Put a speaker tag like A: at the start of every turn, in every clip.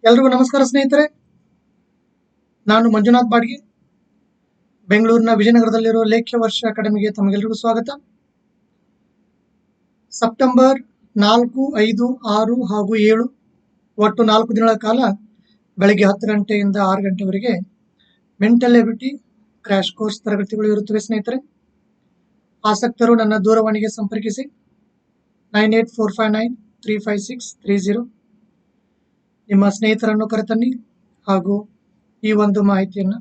A: ಎಲ್ರಿಗೂ ನಮಸ್ಕಾರ ಸ್ನೇಹಿತರೆ. ನಾನು ಮಂಜುನಾಥ್ ಬಾಡ್ಗಿ, ಬೆಂಗಳೂರಿನ ವಿಜಯನಗರದಲ್ಲಿರುವ ಲೇಖ್ಯ ವರ್ಷ ಅಕಾಡೆಮಿಗೆ ತಮಗೆಲ್ಲರಿಗೂ ಸ್ವಾಗತ. ಸೆಪ್ಟೆಂಬರ್ 4, 5, 6 ಹಾಗೂ 7 ಒಟ್ಟು 4 ದಿನಗಳ ಕಾಲ ಬೆಳಗ್ಗೆ 10 ಗಂಟೆಯಿಂದ 6 ಗಂಟೆವರೆಗೆ ಮೆಂಟಲ್ ಎಬಿಲಿಟಿ ಕ್ರ್ಯಾಶ್ ಕೋರ್ಸ್ ತರಗತಿಗಳು ಇರುತ್ತವೆ ಸ್ನೇಹಿತರೆ. ಆಸಕ್ತರು ನನ್ನ ದೂರವಾಣಿಗೆ ಸಂಪರ್ಕಿಸಿ 9845935630. ನಿಮ್ಮ ಸ್ನೇಹಿತರನ್ನು ಕರೆತನ್ನಿ ಹಾಗೂ ಈ ಒಂದು ಮಾಹಿತಿಯನ್ನು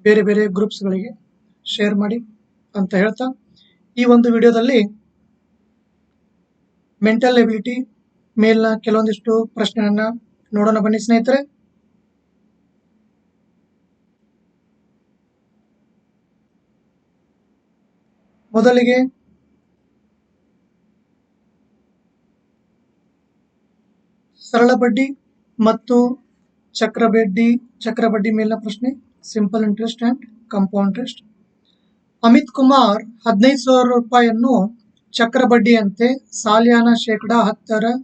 A: ಬೇರೆ ಬೇರೆ ಗ್ರೂಪ್ಸ್ಗಳಿಗೆ ಶೇರ್ ಮಾಡಿ ಅಂತ ಹೇಳ್ತಾ, ಈ ಒಂದು ವಿಡಿಯೋದಲ್ಲಿ ಮೆಂಟಲ್ ಎಬಿಲಿಟಿ ಮೇಲ್ನ ಕೆಲವೊಂದಿಷ್ಟು ಪ್ರಶ್ನೆಗಳನ್ನ ನೋಡೋಣ ಬನ್ನಿ ಸ್ನೇಹಿತರೆ. ಮೊದಲಿಗೆ ಸರಳ ಬಡ್ಡಿ ಮತ್ತು ಚಕ್ರಬಡ್ಡಿ ಮೇಲಿನ ಪ್ರಶ್ನೆ, simple interest and compound interest. Amit Kumar 15,000 ರೂಪಾಯಿಯನ್ನು ಚಕ್ರಬಡ್ಡಿಯಂತೆ ಸಾಲಿಯಾನ 10%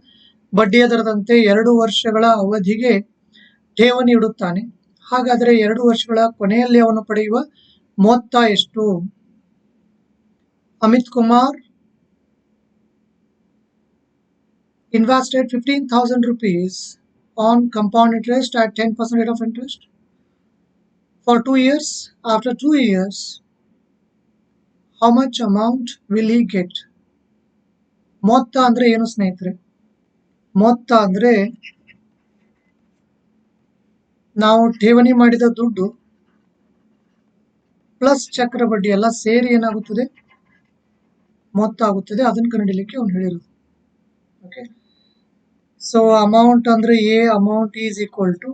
A: ಬಡ್ಡಿಯ ದರದಂತೆ 2 ವರ್ಷಗಳ ಅವಧಿಗೆ ಠೇವಣಿ ಇಡುತ್ತಾನೆ. ಹಾಗಾದರೆ 2 ವರ್ಷಗಳ ಕೊನೆಯಲ್ಲಿ ಅವನು ಪಡೆಯುವ ಮೊತ್ತ ಎಷ್ಟು? Amit Kumar invested 15,000 rupees on compound interest at 10% rate of interest for 2 years. After 2 years, how much amount will he get? ಮೊತ್ತ ಅಂದ್ರೆ ಏನು ಸ್ನೇಹಿತರೆ? ಮೊತ್ತ ಅಂದ್ರೆ ನಾವು ಠೇವಣಿ ಮಾಡಿದ ದುಡ್ಡು ಪ್ಲಸ್ ಚಕ್ರ ಬಡ್ಡಿ ಎಲ್ಲ ಸೇರಿ ಏನಾಗುತ್ತದೆ? ಮೊತ್ತ ಆಗುತ್ತದೆ. ಅದನ್ನು ಕಂಡುಹಿಡಿಯಲಿಕ್ಕೆ ಅವನು ಹೇಳಿರೋದು. ಓಕೆ, ಸೊ ಅಮೌಂಟ್ ಅಂದ್ರೆ ಅಮೌಂಟ್ ಈಸ್ ಈಕ್ವಲ್ ಟು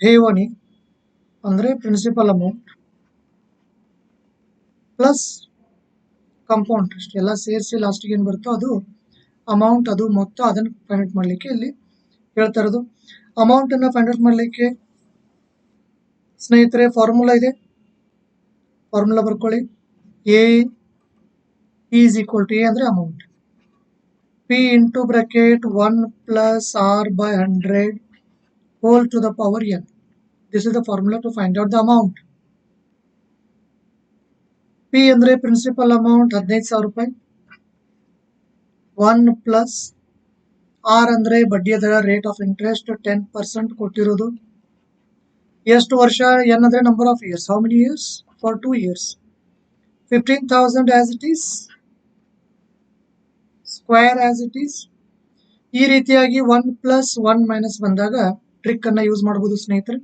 A: ಠೇವಣಿ ಅಂದ್ರೆ principal amount plus compound interest ಎಲ್ಲ ಸೇರಿಸಿ ಲಾಸ್ಟಿಗೆ ಏನು ಬರುತ್ತೋ ಅದು ಅಮೌಂಟ್, ಅದು ಮೊತ್ತ. ಅದನ್ನು ಫೈಂಡ್ ಔಟ್ ಮಾಡಲಿಕ್ಕೆ ಇಲ್ಲಿ ಹೇಳ್ತಾ ಇರೋದು. ಅಮೌಂಟ್ ಅನ್ನ ಫೈಂಡ್ ಔಟ್ ಮಾಡಲಿಕ್ಕೆ ಸ್ನೇಹಿತರೆ ಫಾರ್ಮುಲಾ ಇದೆ, ಫಾರ್ಮುಲಾ ಬರ್ಕೊಳ್ಳಿ. A is equal to, A ಅಂದ್ರೆ amount, P into bracket 1 plus R by 100 whole to the power n. This is the formula to find out the amount. P ಅಂದ್ರೆ principal amount 15,000 ರೂಪಾಯಿ, 1 plus R ಅಂದ್ರೆ ಬಡ್ಡಿಯ ದರ, rate of interest 10% ಕೊಟ್ಟಿರೋದು. ಎಷ್ಟು ವರ್ಷ? n ಅಂದ್ರೆ number of years. How many years? For 2 years. 15,000 as it is, square as it is. ಈ ರೀತಿಯಾಗಿ 1 ಪ್ಲಸ್ 1 ಮೈನಸ್ ಬಂದಾಗ ಟ್ರಿಕ್ ಅನ್ನ ಯೂಸ್ ಮಾಡಬಹುದು ಸ್ನೇಹಿತರೆ.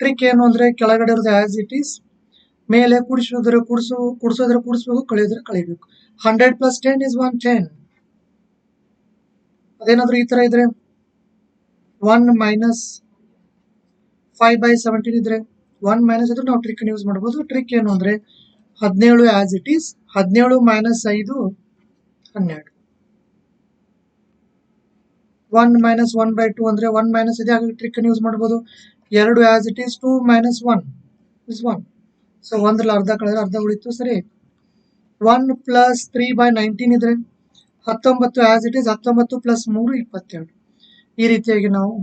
A: ಟ್ರಿಕ್ ಏನು ಅಂದ್ರೆ ಕೆಳಗಡೆ ಇರೋದು ಆಸ್ ಇಟ್ ಈಸ್, ಮೇಲೆ ಕೂಡಿಸೋದ್ರೆ ಕೂಡಿಸ್ಬೇಕು, ಕಳೆಯೋದ್ರೆ ಕಳಿಬೇಕು. 100 ಪ್ಲಸ್ 10 is 110. ಅದೇನಾದ್ರೂ ಈ ತರ ಇದ್ರೆ 1 ಮೈನಸ್ 5/17 ಇದ್ರೆ 1 ಮೈನಸ್ ಇದ್ರೆ ನಾವು ಟ್ರಿಕ್ ಯೂಸ್ ಮಾಡಬಹುದು. ಟ್ರಿಕ್ ಏನು ಅಂದ್ರೆ 17 as it is, 17 minus 5 12. 1 minus 1/2 ಅಂದ್ರೆ 1 ಮೈನಸ್ ಇದೆ, ಹಾಗಾಗಿ ಟ್ರಿಕ್ ಅನ್ನು ಯೂಸ್ ಮಾಡಬಹುದು. 2 as it is, 2 minus 1 is 1. So 1 ಅರ್ಧ ಕಳೆದ್ರೆ ಅರ್ಧ ಉಳಿತು, ಸರಿ. 1 ಪ್ಲಸ್ 3/19 ಇದ್ರೆ 19 ಆಸ್ ಇಟ್ ಈಸ್, 19 ಪ್ಲಸ್ 3 22. ಈ ರೀತಿಯಾಗಿ ನಾವು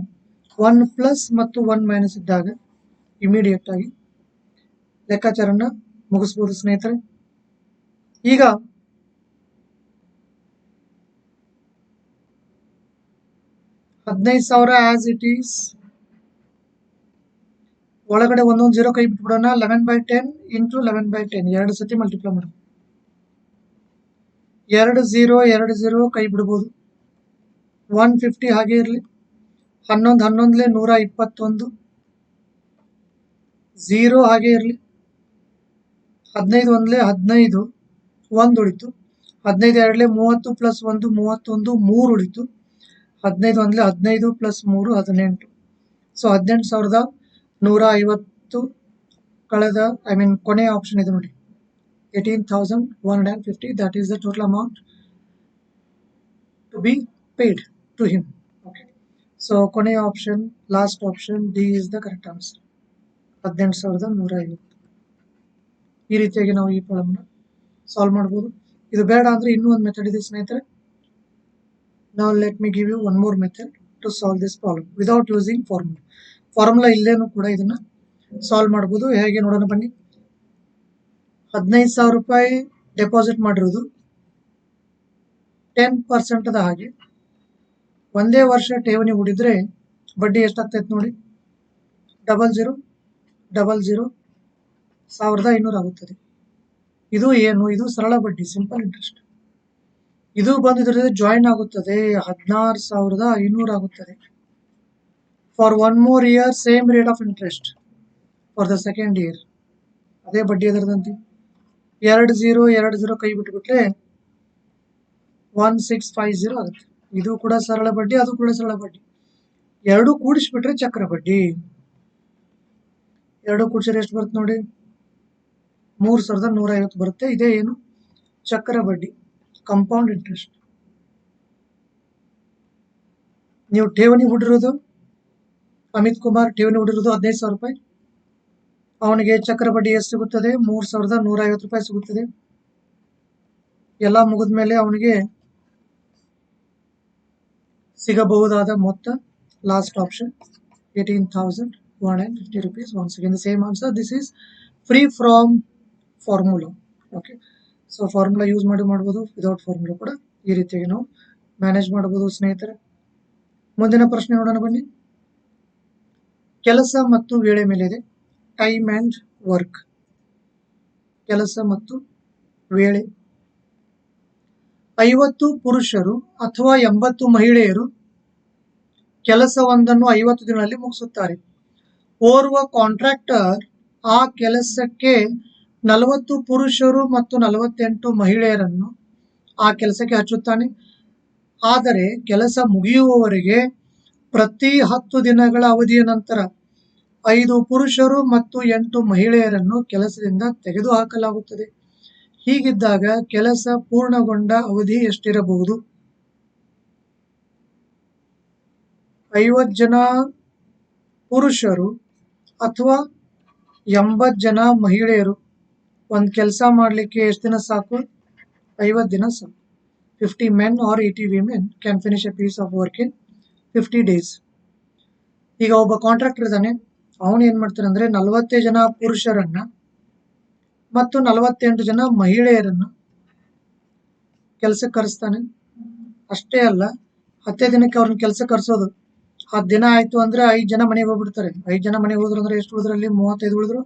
A: 1 ಪ್ಲಸ್ ಮತ್ತು 1 ಮೈನಸ್ ಇದ್ದಾಗ ಇಮಿಡಿಯೇಟ್ ಆಗಿ ಲೆಕ್ಕಾಚಾರನ ಮುಗಿಸಬಹುದು ಸ್ನೇಹಿತರೆ. ಈಗ 15,000 ಆಸ್ ಇಟ್ ಈಸ್ ಒಳಗಡೆ ಒಂದೊಂದು 0 ಕೈ ಬಿಟ್ಬಿಡೋಣ. 11/10 ಇಂಟು 11/10 2 ಸತಿ ಮಲ್ಟಿಪ್ಲೈ ಮಾಡೋಣ. 2 0 ಕೈ ಬಿಡ್ಬೋದು. 150 ಹಾಗೆ ಇರಲಿ. 11 11 121, 0 ಹಾಗೆ ಇರಲಿ. 15 1 15, 1 ಉಳಿತು. 15 2 30 ಪ್ಲಸ್ 1 31, 3 ಉಳಿತು. 15 1 15 ಪ್ಲಸ್ 3 18. ಸೊ 18,150 ಕಳೆದ ಕೊನೆಯ ಆಪ್ಷನ್ ಇದೆ ನೋಡಿ, 18,150. that is the total amount to be paid to him. Okay, so ಕೊನೆಯ option, last option D is the correct answer. 18,150. ಈ ರೀತಿಯಾಗಿ ನಾವು ಈ ಪ್ರಾಬ್ಲಮ್ ಸಾಲ್ವ್ ಮಾಡಬಹುದು. ಇದು ಬೇಡ ಅಂದ್ರೆ ಇನ್ನೂ ಒಂದು ಮೆಥಡ್ ಇದೆ ಸ್ನೇಹಿತರೆ. Now let me give you one more method. To solve this problem without using formula ಇಲ್ಲೇನು ಕೂಡ ಇದನ್ನ ಸಾಲ್ವ್ ಮಾಡ್ಬೋದು. ಹೇಗೆ ನೋಡೋಣ ಬನ್ನಿ. 15,000 ರೂಪಾಯಿ ಡೆಪಾಸಿಟ್ ಮಾಡಿರೋದು 10% ಹಾಗೆ ಒಂದೇ ವರ್ಷ ಠೇವಣಿ ಹೂಡಿದ್ರೆ ಬಡ್ಡಿ ಎಷ್ಟಾಗ್ತೈತೆ ನೋಡಿ. 0000 1500 ಆಗುತ್ತದೆ. ಇದು ಏನು? ಇದು ಸರಳ ಬಡ್ಡಿ, ಸಿಂಪಲ್ ಇಂಟ್ರೆಸ್ಟ್. ಇದು ಬಂದಿದ್ರೆ ಜಾಯಿನ್ ಆಗುತ್ತದೆ 16,500 ಆಗುತ್ತದೆ. For 1 more year same rate of interest for the second year. ಅದೇ ಬಡ್ಡಿ ಅದರದಂತೆ 2020 ಕೈ ಬಿಟ್ಟುಬಿಟ್ರೆ 1650 ಆಗುತ್ತೆ. ಇದು ಕೂಡ ಸರಳ ಬಡ್ಡಿ, ಅದು ಕೂಡ ಸರಳ ಬಡ್ಡಿ. ಎರಡು ಕೂಡಿಸ್ಬಿಟ್ರೆ ಚಕ್ರ ಬಡ್ಡಿ. ಎರಡು ಕೂಡಿಸಿದ್ರೆ ಎಷ್ಟು ಬರುತ್ತೆ ನೋಡಿ, 3,150 ಬರುತ್ತೆ. ಇದೇ ಏನು? ಚಕ್ರ ಬಡ್ಡಿ, ಕಂಪೌಂಡ್ ಇಂಟ್ರೆಸ್ಟ್. ನೀವು ಠೇವಣಿ ಹೂಡಿರೋದು, ಅಮಿತ್ ಕುಮಾರ್ ಠೇವಣಿ ಹೂಡಿರೋದು 15,000 ರೂಪಾಯಿ. ಅವನಿಗೆ ಚಕ್ರ ಬಡ್ಡಿ ಎಷ್ಟು ಸಿಗುತ್ತದೆ? 3,150 ರೂಪಾಯಿ ಸಿಗುತ್ತದೆ. ಎಲ್ಲ ಮುಗಿದ ಮೇಲೆ ಅವನಿಗೆ ಸಿಗಬಹುದಾದ ಮೊತ್ತ, last option 18,150 rupees. Once again the same answer. This is free from formula. Okay, so formula use ಮಾಡಬಹುದು, ವಿದೌಟ್ ಫಾರ್ಮುಲಾ ಕೂಡ ಈ ರೀತಿಯಾಗಿ ನಾವು ಮ್ಯಾನೇಜ್ ಮಾಡಬಹುದು ಸ್ನೇಹಿತರೆ. ಮುಂದಿನ ಪ್ರಶ್ನೆ ನೋಡೋಣ ಬನ್ನಿ. ಕೆಲಸ ಮತ್ತು ವೇಳೆ ಮೇಲೆ ಇದೆ. Time and work. ಕೆಲಸ ಮತ್ತು ವೇಳೆ. 50 ಪುರುಷರು ಅಥವಾ 80 ಮಹಿಳೆಯರು ಕೆಲಸವೊಂದನ್ನು 50 ದಿನಗಳಲ್ಲಿ ಮುಗಿಸುತ್ತಾರೆ. ಓರ್ವ ಕಾಂಟ್ರಾಕ್ಟರ್ ಆ ಕೆಲಸಕ್ಕೆ 40 ಪುರುಷರು ಮತ್ತು 48 ಮಹಿಳೆಯರನ್ನು ಆ ಕೆಲಸಕ್ಕೆ ಹಚ್ಚುತ್ತಾನೆ. ಆದರೆ ಕೆಲಸ ಮುಗಿಯುವವರೆಗೆ ಪ್ರತಿ 10 ದಿನಗಳ ಅವಧಿಯ ನಂತರ 5 ಪುರುಷರು ಮತ್ತು 8 ಮಹಿಳೆಯರನ್ನು ಕೆಲಸದಿಂದ ತೆಗೆದುಹಾಕಲಾಗುತ್ತದೆ. ಹೀಗಿದ್ದಾಗ ಕೆಲಸ ಪೂರ್ಣಗೊಂಡ ಅವಧಿ ಎಷ್ಟಿರಬಹುದು? 50 ಜನ ಪುರುಷರು ಅಥವಾ 80 ಜನ ಮಹಿಳೆಯರು ಒಂದು ಕೆಲಸ ಮಾಡಲಿಕ್ಕೆ ಎಷ್ಟು ದಿನ ಸಾಕು? 50 ದಿನ ಸಾಕು. 50 men or 80 women can finish a piece of work in 50 days. ಈಗ ಒಬ್ಬ ಕಾಂಟ್ರಾಕ್ಟರ್ ಇದ್ದಾನೆ, ಅವನು ಏನ್ ಮಾಡ್ತಾನೆ ಅಂದ್ರೆ 40 ಜನ ಪುರುಷರನ್ನ ಮತ್ತು 48 ಜನ ಮಹಿಳೆಯರನ್ನ ಕೆಲಸಕ್ಕೆ ಕರೆಸ್ತಾನೆ. ಅಷ್ಟೇ ಅಲ್ಲ, 10 ದಿನಕ್ಕೆ ಅವ್ರನ್ನ ಕೆಲಸ ಕರೆಸೋದು. 10 ದಿನ ಆಯ್ತು ಅಂದ್ರೆ 5 ಜನ ಮನೆಗೆ ಹೋಗ್ಬಿಡ್ತಾರೆ. 5 ಜನ ಮನೆಗೆ ಹೋದ್ರು ಅಂದ್ರೆ ಎಷ್ಟು ಉಳಿದ್ರಲ್ಲಿ? 35 ಉಳಿದ್ರು.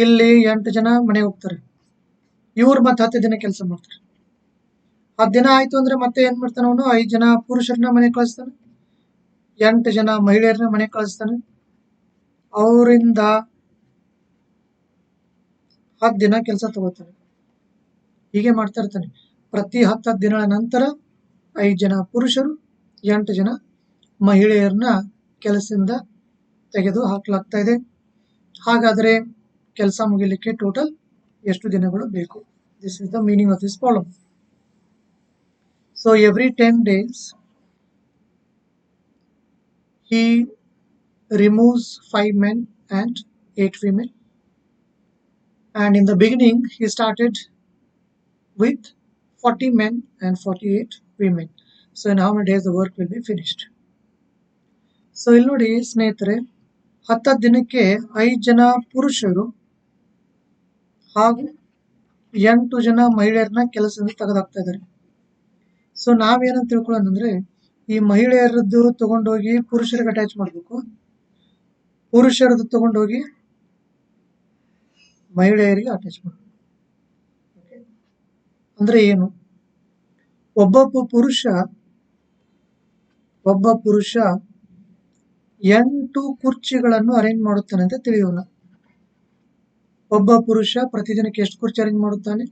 A: ಇಲ್ಲಿ 8 ಜನ ಮನೆಗೆ ಹೋಗ್ತಾರೆ. ಇವ್ರು ಮತ್ತೆ 10 ದಿನ ಕೆಲಸ ಮಾಡ್ತಾರೆ. 10 ದಿನ ಆಯ್ತು ಅಂದ್ರೆ ಮತ್ತೆ ಏನ್ ಮಾಡ್ತಾನೆ ಅವನು? 5 ಜನ ಪುರುಷರನ್ನ ಮನೆಗೆ ಕಳಿಸ್ತಾನೆ, 8 ಜನ ಮಹಿಳೆಯರನ್ನ ಮನೆಗೆ ಕಳಿಸ್ತಾನೆ. ಅವರಿಂದ 10 ದಿನ ಕೆಲಸ ತಗೋತಾನೆ. ಹೀಗೆ ಮಾಡ್ತಾ ಇರ್ತಾನೆ. ಪ್ರತಿ 10 ದಿನಗಳ ನಂತರ 5 ಜನ ಪುರುಷರು, 8 ಜನ ಮಹಿಳೆಯರನ್ನ ಕೆಲಸದಿಂದ ತೆಗೆದು ಹಾಕಲಾಗ್ತಾ ಇದೆ. ಹಾಗಾದ್ರೆ ಕೆಲಸ ಮುಗಿಲಿಕ್ಕೆ ಟೋಟಲ್ ಎಷ್ಟು ದಿನಗಳು ಬೇಕು? This is the meaning of this problem. So every 10 days he removes 5 men and 8 women. And in the beginning he started with 40 men and 48 women. So in how many days the work will be finished? So ಇಲ್ಲಿ ನೋಡಿ ಸ್ನೇಹಿತರೆ, 10 ದಿನಕ್ಕೆ 5 ಜನ ಪುರುಷರು ಹಾಗೂ 8 ಜನ ಮಹಿಳೆಯರನ್ನ ಕೆಲಸದಿಂದ ತೆಗೆದಾಕ್ತಾ ಇದ್ದಾರೆ. ಸೊ ನಾವೇನಂತ ತಿಳ್ಕೊಳ್ಳೋಣ ಅಂದ್ರೆ, ಈ ಮಹಿಳೆಯರದ್ದು ತಗೊಂಡೋಗಿ ಪುರುಷರಿಗೆ ಅಟ್ಯಾಚ್ ಮಾಡಬೇಕು, ಪುರುಷರದ್ದು ತಗೊಂಡೋಗಿ ಮಹಿಳೆಯರಿಗೆ ಅಟ್ಯಾಚ್ ಮಾಡಬೇಕು. ಅಂದ್ರೆ ಏನು? ಒಬ್ಬ ಪುರುಷ 8 ಕುರ್ಚಿಗಳನ್ನು ಅರೇಂಜ್ ಮಾಡುತ್ತಾನೆ ಅಂತ ತಿಳಿಯೋಣ. ಒಬ್ಬ ಪುರುಷ ಪ್ರತಿದಿನಕ್ಕೆ ಎಷ್ಟು ಕುರ್ಚಿ ಅರೇಂಜ್ ಮಾಡುತ್ತಾನೆ?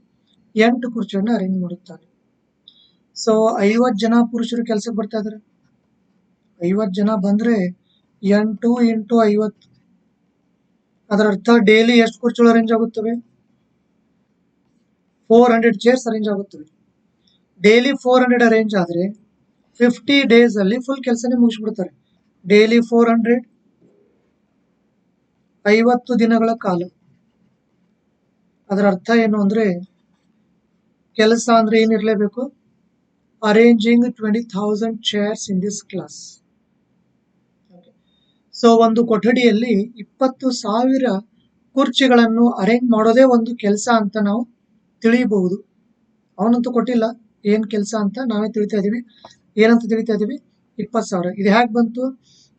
A: 8 ಕುರ್ಚಿಯನ್ನು ಅರೇಂಜ್ ಮಾಡುತ್ತಾನೆ. ಸೊ 50 ಜನ ಪುರುಷರು ಕೆಲಸಕ್ಕೆ ಬರ್ತಾ ಇದಾರೆ. 50 ಜನ ಬಂದ್ರೆ 8 × 50, ಅದರ ಅರ್ಥ ಡೈಲಿ ಎಷ್ಟು ಕುರ್ಚಿಗಳು ಅರೇಂಜ್ ಆಗುತ್ತವೆ? 400 ಚೇರ್ಸ್ ಅರೇಂಜ್ ಆಗುತ್ತವೆ. ಡೈಲಿ 400 ಅರೇಂಜ್ ಆದ್ರೆ 50 days ಅಲ್ಲಿ ಫುಲ್ ಕೆಲಸನೇ ಮುಗಿಸ್ಬಿಡ್ತಾರೆ. ಡೈಲಿ 400, 50 ದಿನಗಳ ಕಾಲ. ಅದರ ಅರ್ಥ ಏನು ಅಂದ್ರೆ, ಕೆಲಸ ಅಂದ್ರೆ ಏನಿರ್ಲೇಬೇಕು? Arranging 20,000 chairs in this class. So ಒಂದು ಕೊಠಡಿಯಲ್ಲಿ 20,000 ಕುರ್ಚಿಗಳನ್ನು ಅರೇಂಜ್ ಮಾಡೋದೇ ಒಂದು ಕೆಲಸ ಅಂತ ನಾವು ತಿಳಿಯಬಹುದು. ಅವನಂತೂ ಕೊಟ್ಟಿಲ್ಲ ಏನ್ ಕೆಲಸ ಅಂತ, ನಾವೇ ತಿಳಿತಾ ಇದೀವಿ. ಏನಂತ ತಿಳಿತಾ ಇದೀವಿ? 20,000. ಇದು ಹೇಗೆ ಬಂತು?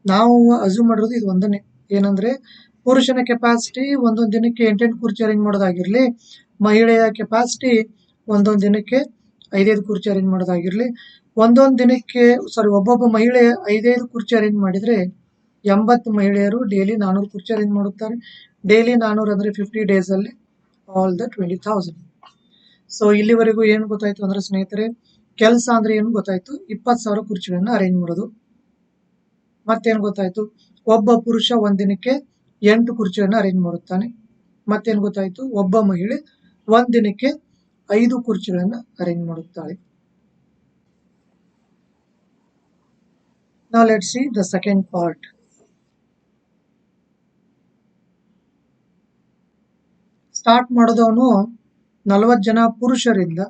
A: ನಾವು ಅಸ್ಯೂಮ್ ಮಾಡಿರೋದು ಇದು ಒಂದನೇ, ಏನಂದ್ರೆ ಪುರುಷನ ಕೆಪಾಸಿಟಿ ಒಂದೊಂದು ದಿನಕ್ಕೆ 8 ಕುರ್ಚಿ ಅರೇಂಜ್ ಮಾಡೋದಾಗಿರ್ಲಿ, ಮಹಿಳೆಯ ಕೆಪಾಸಿಟಿ ಒಂದೊಂದು ದಿನಕ್ಕೆ 5 ಕುರ್ಚಿ ಅರೇಂಜ್ ಮಾಡೋದಾಗಿರ್ಲಿ, ಒಂದೊಂದು ದಿನಕ್ಕೆ ಒಬ್ಬೊಬ್ಬ ಮಹಿಳೆ 5 ಕುರ್ಚಿ ಅರೇಂಜ್ ಮಾಡಿದ್ರೆ 80 ಮಹಿಳೆಯರು ಡೈಲಿ 400 ಕುರ್ಚಿ ಅರೇಂಜ್ ಮಾಡುತ್ತಾರೆ. ಡೈಲಿ 400 ಅಂದ್ರೆ 50 ಡೇಸ್ ಅಲ್ಲಿ ಆಲ್ ದ 20,000. ಸೊ ಇಲ್ಲಿವರೆಗೂ ಏನು ಗೊತ್ತಾಯ್ತು ಅಂದ್ರೆ ಸ್ನೇಹಿತರೆ, ಕೆಲಸ ಅಂದ್ರೆ ಏನು ಗೊತ್ತಾಯ್ತು? 20,000 ಕುರ್ಚಿಗಳನ್ನ ಅರೇಂಜ್ ಮಾಡೋದು. ಮತ್ತೇನು ಗೊತ್ತಾಯ್ತು? ಒಬ್ಬ ಪುರುಷ ಒಂದಿನಕ್ಕೆ 8 ಕುರ್ಚಿಗಳನ್ನ ಅರೇಂಜ್ ಮಾಡುತ್ತಾನೆ. ಮತ್ತೇನು ಗೊತ್ತಾಯ್ತು? ಒಬ್ಬ ಮಹಿಳೆ ಒಂದಿನಕ್ಕೆ 5 ಕುರ್ಚಿಗಳನ್ನ ಅರೇಂಜ್ ಮಾಡುತ್ತಾಳೆ. Now let's see the second part. Start ಮಾಡೋದವನು 40 ಜನ ಪುರುಷರಿಂದ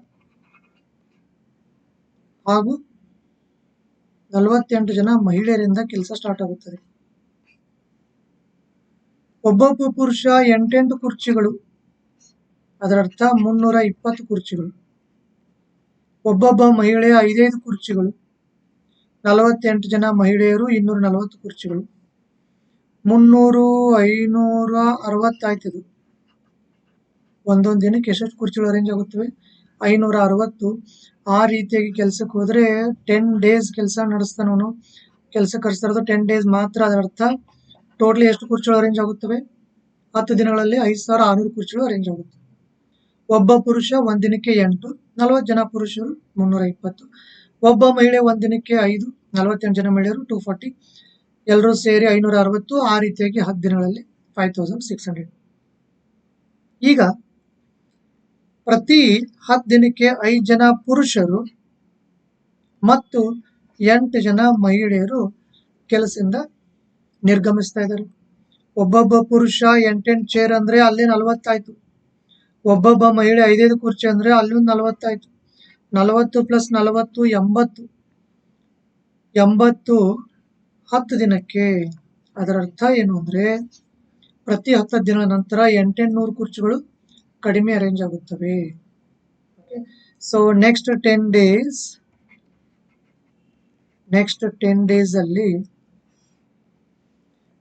A: ಹಾಗೂ 48 ಜನ ಮಹಿಳೆಯರಿಂದ ಕೆಲಸ ಸ್ಟಾರ್ಟ್ ಆಗುತ್ತದೆ. ಒಬ್ಬೊಬ್ಬ ಪುರುಷ 8 ಕುರ್ಚಿಗಳು, ಅದರರ್ಥ 320 ಕುರ್ಚಿಗಳು. ಒಬ್ಬೊಬ್ಬ ಮಹಿಳೆ 5 ಕುರ್ಚಿಗಳು, 48 ಜನ ಮಹಿಳೆಯರು 240 ಕುರ್ಚಿಗಳು. 300, 560 ಆಯ್ತದು. ಒಂದೊಂದು ದಿನಕ್ಕೆ ಎಷ್ಟು ಕುರ್ಚಿಗಳು ಅರೇಂಜ್ ಆಗುತ್ತವೆ? 560. ಆ ರೀತಿಯಾಗಿ ಕೆಲಸಕ್ಕೆ ಹೋದ್ರೆ 10 ಡೇಸ್ ಕೆಲಸ ನಡೆಸ್ತಾನವನು. ಕೆಲಸ ಕರೆಸ್ತಾರದು 10 ಡೇಸ್ ಮಾತ್ರ. ಅದರರ್ಥ ಟೋಟಲಿ ಎಷ್ಟು ಕುರ್ಚಿಗಳು ಅರೇಂಜ್ ಆಗುತ್ತವೆ? 10 ದಿನಗಳಲ್ಲಿ 5,600 ಕುರ್ಚಿಗಳು ಅರೇಂಜ್ ಆಗುತ್ತವೆ. ಒಬ್ಬ ಪುರುಷ ಒಂದಿನಕ್ಕೆ 8, 40 ಜನ ಪುರುಷರು 320. ಒಬ್ಬ ಮಹಿಳೆ ಒಂದಿನಕ್ಕೆ 5, 48 ಜನ ಮಹಿಳೆಯರು 240. ಎಲ್ಲರೂ ಸೇರಿ 560. ಆ ರೀತಿಯಾಗಿ 10 ದಿನಗಳಲ್ಲಿ 5,600. ಈಗ ಪ್ರತಿ 10 ದಿನಕ್ಕೆ 5 ಜನ ಪುರುಷರು ಮತ್ತು 8 ಜನ ಮಹಿಳೆಯರು ಕೆಲಸದಿಂದ ನಿರ್ಗಮಿಸ್ತಾ ಇದ್ದಾರೆ. ಒಬ್ಬೊಬ್ಬ ಪುರುಷ 8 ಚೇರ್ ಅಂದ್ರೆ ಅಲ್ಲೇ 40 ಆಯ್ತು. ಒಬ್ಬೊಬ್ಬ ಮಹಿಳೆ 5 ಕುರ್ಚಿ ಅಂದ್ರೆ ಅಲ್ಲೊಂದು 40 ಆಯ್ತು. 40 + 40 80. 80 10 ದಿನಕ್ಕೆ. ಅದರ ಅರ್ಥ ಏನು ಅಂದ್ರೆ ಪ್ರತಿ 10 ದಿನದ ನಂತರ 800 ಕುರ್ಚಿಗಳು ಕಡಿಮೆ ಅರೇಂಜ್ ಆಗುತ್ತವೆ. ಸೊ ನೆಕ್ಸ್ಟ್ 10 ಡೇಸ್ ಅಲ್ಲಿ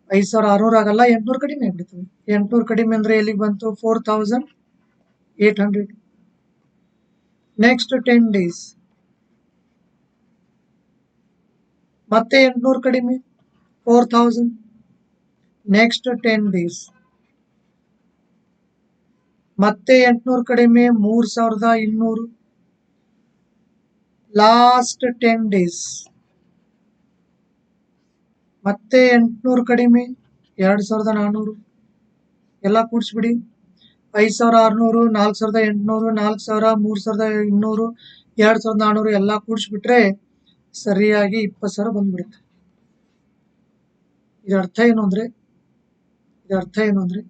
A: 5,600 ಆಗಲ್ಲ, 800 ಕಡಿಮೆ ಆಗ್ಬಿಡ್ತವೆ. 800 ಕಡಿಮೆ ಅಂದ್ರೆ ಎಲ್ಲಿಗೆ ಬಂತು? 4,800. ನೆಕ್ಸ್ಟ್ 10 ಡೇಸ್ ಮತ್ತೆ 800 ಕಡಿಮೆ 4,000. ನೆಕ್ಸ್ಟ್ 10 ಡೇಸ್ ಮತ್ತೆ 800 ಕಡಿಮೆ 3,200. ಲಾಸ್ಟ್ 10 ಡೇಸ್ ಮತ್ತೆ 800 ಕಡಿಮೆ 2,400. ಎಲ್ಲ ಕೂಡಿಸ್ಬಿಡಿ. 5,600, 4,800, 4,000, 3,200, 2,400 ಎಲ್ಲ ಕೂಡಿಸ್ಬಿಟ್ರೆ ಸರಿಯಾಗಿ 20,000 ಬಂದ್ಬಿಡುತ್ತೆ. ಇದರ ಅರ್ಥ ಏನು ಅಂದ್ರೆ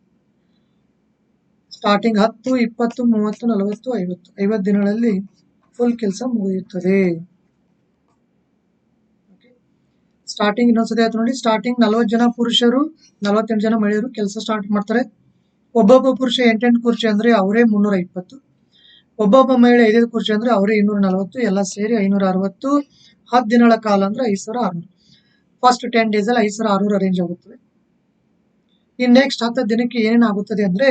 A: ಸ್ಟಾರ್ಟಿಂಗ್ 10, 20, 30, 40, 50 ದಿನಗಳಲ್ಲಿ ಫುಲ್ ಕೆಲಸ ಮುಗಿಯುತ್ತದೆ. ಸ್ಟಾರ್ಟಿಂಗ್ ಇನ್ನೊಂದ್ಸತಿ ಆಯ್ತು ನೋಡಿ. ಸ್ಟಾರ್ಟಿಂಗ್ 40 ಜನ ಪುರುಷರು 48 ಜನ ಮಹಿಳೆಯರು ಕೆಲಸ ಸ್ಟಾರ್ಟ್ ಮಾಡ್ತಾರೆ. ಒಬ್ಬೊಬ್ಬ ಪುರುಷ 8 ಕುರ್ಚಿ ಅಂದ್ರೆ ಅವರೇ 320. ಒಬ್ಬೊಬ್ಬ ಮಹಿಳೆ 5 ಕುರ್ಚಿ ಅಂದ್ರೆ ಅವರೇ 240. ಎಲ್ಲ ಸೇರಿ 560. 10 ದಿನಗಳ ಕಾಲ ಅಂದ್ರೆ 5,600. ಫಸ್ಟ್ 10 ಡೇಸ್ ಅಲ್ಲಿ 5,600 ಅರೇಂಜ್ ಆಗುತ್ತದೆ. ಈ ನೆಕ್ಸ್ಟ್ 10 ದಿನಕ್ಕೆ ಏನೇನಾಗುತ್ತದೆ ಅಂದ್ರೆ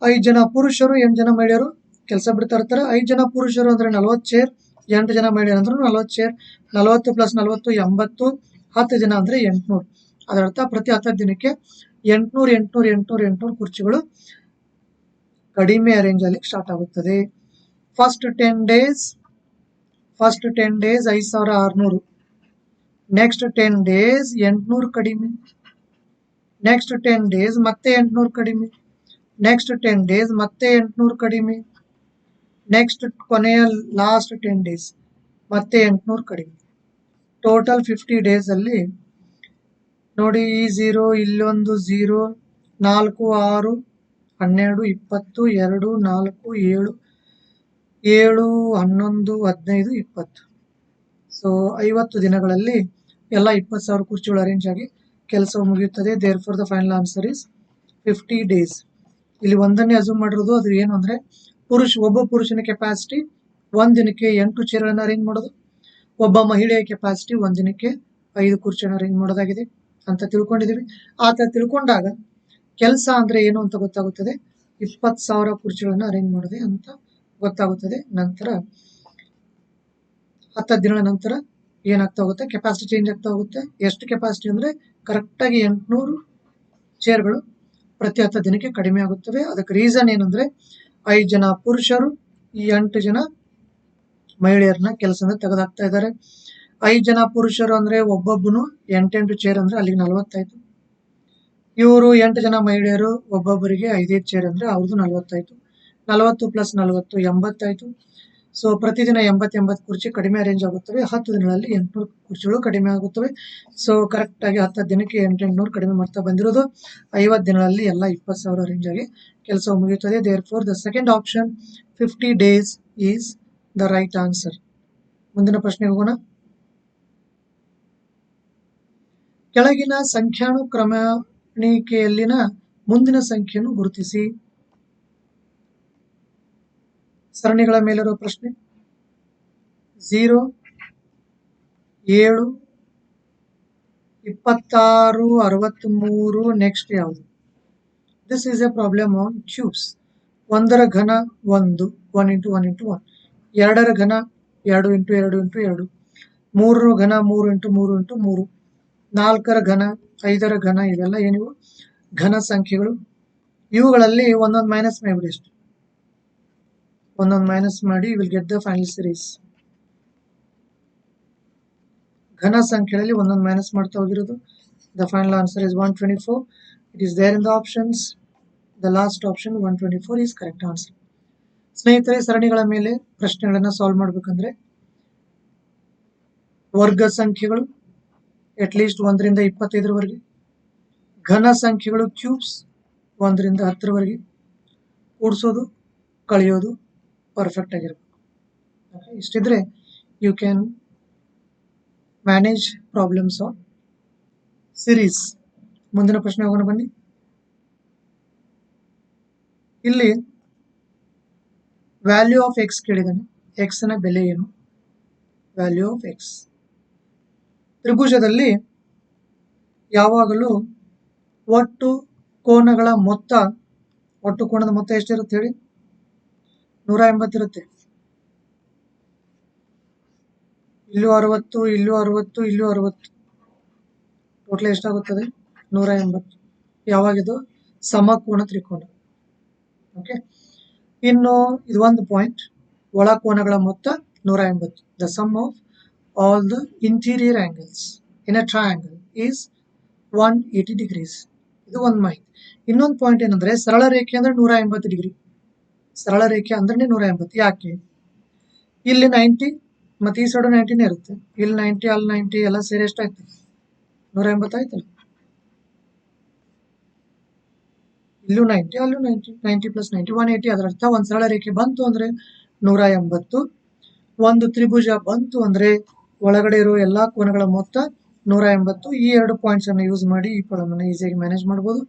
A: 5 ಜನ ಪುರುಷರು 8 ಜನ ಮಹಿಳೆಯರು ಕೆಲಸ ಬಿಡ್ತಾ ಇರ್ತಾರೆ. 5 ಜನ ಪುರುಷರು ಅಂದ್ರೆ 40 ಚೇರ್, 8 ಜನ ಮಹಿಳೆಯರು ಅಂದ್ರೆ 40 ಚೇರ್. 40 + 40 80. 10 ದಿನ ಅಂದ್ರೆ 800. ಅದರರ್ಥ ಪ್ರತಿ 10 ದಿನಕ್ಕೆ 800 ಕುರ್ಚಿಗಳು ಕಡಿಮೆ ಅರೇಂಜ್ ಅಲ್ಲಿ ಸ್ಟಾರ್ಟ್ ಆಗುತ್ತದೆ. First 10 days 5,600. ನೆಕ್ಸ್ಟ್ 10 ಡೇಸ್ 800 ಕಡಿಮೆ. ನೆಕ್ಸ್ಟ್ 10 ಡೇಸ್ ಮತ್ತೆ 800 ಕಡಿಮೆ. ನೆಕ್ಸ್ಟ್ 10 ಡೇಸ್ ಮತ್ತೆ 800 ಕಡಿಮೆ. ನೆಕ್ಸ್ಟ್ ಕೊನೆಯ ಲಾಸ್ಟ್ 10 ಡೇಸ್ ಮತ್ತೆ 800 ಕಡಿಮೆ. ಟೋಟಲ್ 50 ಡೇಸ್ ಅಲ್ಲಿ ನೋಡಿ, ಈ 0 ಇಲ್ಲೊಂದು 0, 4, 6, 12, 20, 2, 4, 7, 7, 11, 15, 20. ಸೊ 50 ದಿನಗಳಲ್ಲಿ ಎಲ್ಲ 20,000 ಕುರ್ಚಿಗಳು ಅರೇಂಜ್ ಆಗಿ ಕೆಲಸವು ಮುಗಿಯುತ್ತದೆ. Therefore the final answer is 50 days. ಇಲ್ಲಿ ಒಂದನ್ನೇ ಅಸ್ಯೂಮ್ ಮಾಡಿರೋದು. ಅದು ಏನು ಅಂದ್ರೆ ಒಬ್ಬ ಪುರುಷನ ಕೆಪಾಸಿಟಿ ಒಂದಿನಕ್ಕೆ 8 ಚೇರ್ಗಳನ್ನು ಅರೇಂಜ್ ಮಾಡೋದು, ಒಬ್ಬ ಮಹಿಳೆಯ ಕೆಪಾಸಿಟಿ ಒಂದಿನಕ್ಕೆ 5 ಕುರ್ಚಿಯನ್ನು ಅರೇಂಜ್ ಮಾಡೋದಾಗಿದೆ ಅಂತ ತಿಳ್ಕೊಂಡಿದೀವಿ. ಆತ ತಿಳ್ಕೊಂಡಾಗ ಕೆಲಸ ಅಂದ್ರೆ ಏನು ಅಂತ ಗೊತ್ತಾಗುತ್ತದೆ. 20,000 ಕುರ್ಚಿಗಳನ್ನು ಅರೇಂಜ್ ಮಾಡಿದೆ ಅಂತ ಗೊತ್ತಾಗುತ್ತದೆ. ನಂತರ 10 ದಿನಗಳ ನಂತರ ಏನಾಗ್ತಾ ಹೋಗುತ್ತೆ, ಕೆಪಾಸಿಟಿ ಚೇಂಜ್ ಆಗ್ತಾ ಹೋಗುತ್ತೆ. ಎಷ್ಟು ಕೆಪಾಸಿಟಿ ಅಂದ್ರೆ ಕರೆಕ್ಟ್ ಆಗಿ 800 ಚೇರ್ಗಳು ಪ್ರತಿ 10 ದಿನಕ್ಕೆ ಕಡಿಮೆ ಆಗುತ್ತವೆ. ಅದಕ್ಕೆ ರೀಸನ್ ಏನಂದ್ರೆ 5 ಜನ ಪುರುಷರು 8 ಜನ ಮಹಿಳೆಯರನ್ನ ಕೆಲಸದಿಂದ ತೆಗೆದಾಕ್ತಾ ಇದ್ದಾರೆ. 5 ಜನ ಪುರುಷರು ಅಂದ್ರೆ ಒಬ್ಬೊಬ್ಬನು 8 ಚೇರ್ ಅಂದ್ರೆ ಅಲ್ಲಿಗೆ 40 ಆಯ್ತು. ಇವರು 8 ಜನ ಮಹಿಳೆಯರು ಒಬ್ಬೊಬ್ಬರಿಗೆ 5 ಚೇರ್ ಅಂದ್ರೆ ಅವ್ರದ್ದು 40 ಆಯ್ತು. 40 + 40 80 ಆಯ್ತು. ಸೊ ಪ್ರತಿದಿನ 80 ಕುರ್ಚಿ ಕಡಿಮೆ ಅರೇಂಜ್ ಆಗುತ್ತವೆ. 10 ದಿನಗಳಲ್ಲಿ 800 ಕುರ್ಚಿಗಳು ಕಡಿಮೆ ಆಗುತ್ತವೆ. ಸೊ ಕರೆಕ್ಟ್ ಆಗಿ 10 ದಿನಕ್ಕೆ 800 ಕಡಿಮೆ ಮಾಡ್ತಾ ಬಂದಿರೋದು. 50 ದಿನಗಳಲ್ಲಿ ಎಲ್ಲ 20,000 ಅರೇಂಜ್ ಆಗಿ ಕೆಲಸ ಮುಗಿಯುತ್ತದೆ. Therefore the second option 50 days is the right answer. ಮುಂದಿನ ಪ್ರಶ್ನೆಗೆ ಹೋಗೋಣ. ಕೆಳಗಿನ ಸಂಖ್ಯಾನು ಕ್ರಮಣಿಕೆಯಲ್ಲಿನ ಮುಂದಿನ ಸಂಖ್ಯೆಯನ್ನು ಗುರುತಿಸಿ. ಸರಣಿಗಳ ಮೇಲಿರುವ ಪ್ರಶ್ನೆ. 0, 7, 26, 63. ನೆಕ್ಸ್ಟ್ ಯಾವುದು? This is a problem on cubes. 1ರ ಘನ 1, 1 × 1 × 1. 2ರ ಘನ 2 × 2 × 2. 3ರ ಘನ 3 × 3 × 3. 4ರ ಘನ 5ರ ಘನ. ಇವೆಲ್ಲ ಏನಿವು? ಘನ ಸಂಖ್ಯೆಗಳು. ಇವುಗಳಲ್ಲಿ ಒಂದೊಂದು ಮೈನಸ್ ಮಾಡಿಬಿಡಿ. ಅಷ್ಟು ಒಂದೊಂದು ಮೈನಸ್ ಮಾಡಿ will get the final series. ಘನ ಸಂಖ್ಯೆಗಳಲ್ಲಿ ಒಂದೊಂದು ಮೈನಸ್ ಮಾಡ್ತಾ ಹೋಗಿರೋದು. The final answer is 124. It is there in the options. The last option 124 is correct answer. ಸ್ನೇಹಿತರೆ, ಸರಣಿಗಳ ಮೇಲೆ ಪ್ರಶ್ನೆಗಳನ್ನ ಸಾಲ್ವ್ ಮಾಡ್ಬೇಕಂದ್ರೆ ವರ್ಗ ಸಂಖ್ಯೆಗಳು ಅಟ್ಲೀಸ್ಟ್ 1ರಿಂದ 25ರವರೆಗೆ, ಘನ ಸಂಖ್ಯೆಗಳು ಕ್ಯೂಬ್ಸ್ 1ರಿಂದ 10ರವರೆಗೆ, ಕೂಡಿಸೋದು ಕಳೆಯೋದು ಪರ್ಫೆಕ್ಟ್ ಆಗಿರ್ಬೇಕು. ಇಷ್ಟಿದ್ರೆ you can manage problems on series. ಮುಂದಿನ ಪ್ರಶ್ನೆ ಹೋಗೋಣ ಬನ್ನಿ. ಇಲ್ಲಿ ವ್ಯಾಲ್ಯೂ ಆಫ್ ಎಕ್ಸ್ ಕೇಳಿದಾನೆ. ಎಕ್ಸ್ ನ ಬೆಲೆ ಏನು? Value of X. ತ್ರಿಭುಜದಲ್ಲಿ ಯಾವಾಗಲೂ ಒಟ್ಟು ಕೋನಗಳ ಮೊತ್ತ, ಒಟ್ಟು ಕೋನದ ಮೊತ್ತ ಎಷ್ಟಿರುತ್ತೆ ಹೇಳಿ? 180 ಇರುತ್ತೆ. ಇಲ್ಲೂ 60, ಇಲ್ಲೂ 60, ಇಲ್ಲೂ 60. ಟೋಟಲ್ ಎಷ್ಟಾಗುತ್ತದೆ? 180. ಯಾವಾಗಿದು? ಸಮಕೋನ ತ್ರಿಕೋನ. ಓಕೆ. ಇನ್ನು ಇದು ಒಂದು ಪಾಯಿಂಟ್. ಒಳ ಕೋನಗಳ ಮೊತ್ತ 180. The sum of all the interior angles in a triangle is 180 degrees. ಇದು ಒಂದು ಮಾಹಿತಿ. ಇನ್ನೊಂದು ಪಾಯಿಂಟ್ ಏನಂದ್ರೆ ಸರಳ ರೇಖೆ ಅಂದ್ರೆ 180 ಡಿಗ್ರಿ. ಸರಳ ರೇಖೆ ಅಂದ್ರೆ 180. ಯಾಕೆ? ಇಲ್ಲಿ 90 ಮತ್ತೆ ಈ ಸೈಡ್ 90 ಇರುತ್ತೆ. ಇಲ್ಲಿ 90 ಅಲ್ಲಿ 90 ಎಲ್ಲ ಸೇರಿ ಎಷ್ಟಾಯ್ತು? 180 ಆಯ್ತಲ್ಲ. ಇಲ್ಲೂ 90 ಅಲ್ಲೂ 90, 90 + 90 180. ಅದರ ಅರ್ಥ ಒಂದು ಸರಳ ರೇಖೆ ಬಂತು ಅಂದ್ರೆ 180. ಒಂದು ತ್ರಿಭುಜ ಬಂತು ಅಂದ್ರೆ ಒಳಗಡೆ ಇರೋ ಎಲ್ಲಾ ಕೋನಗಳ ಮೊತ್ತ 180. ಈ 2 ಪಾಯಿಂಟ್ಸ್ ಅನ್ನು ಯೂಸ್ ಮಾಡಿ ಈ ಪ್ರಾಬ್ಲಮ್ ಅನ್ನು ಈಸಿಯಾಗಿ ಮ್ಯಾನೇಜ್ ಮಾಡಬಹುದು.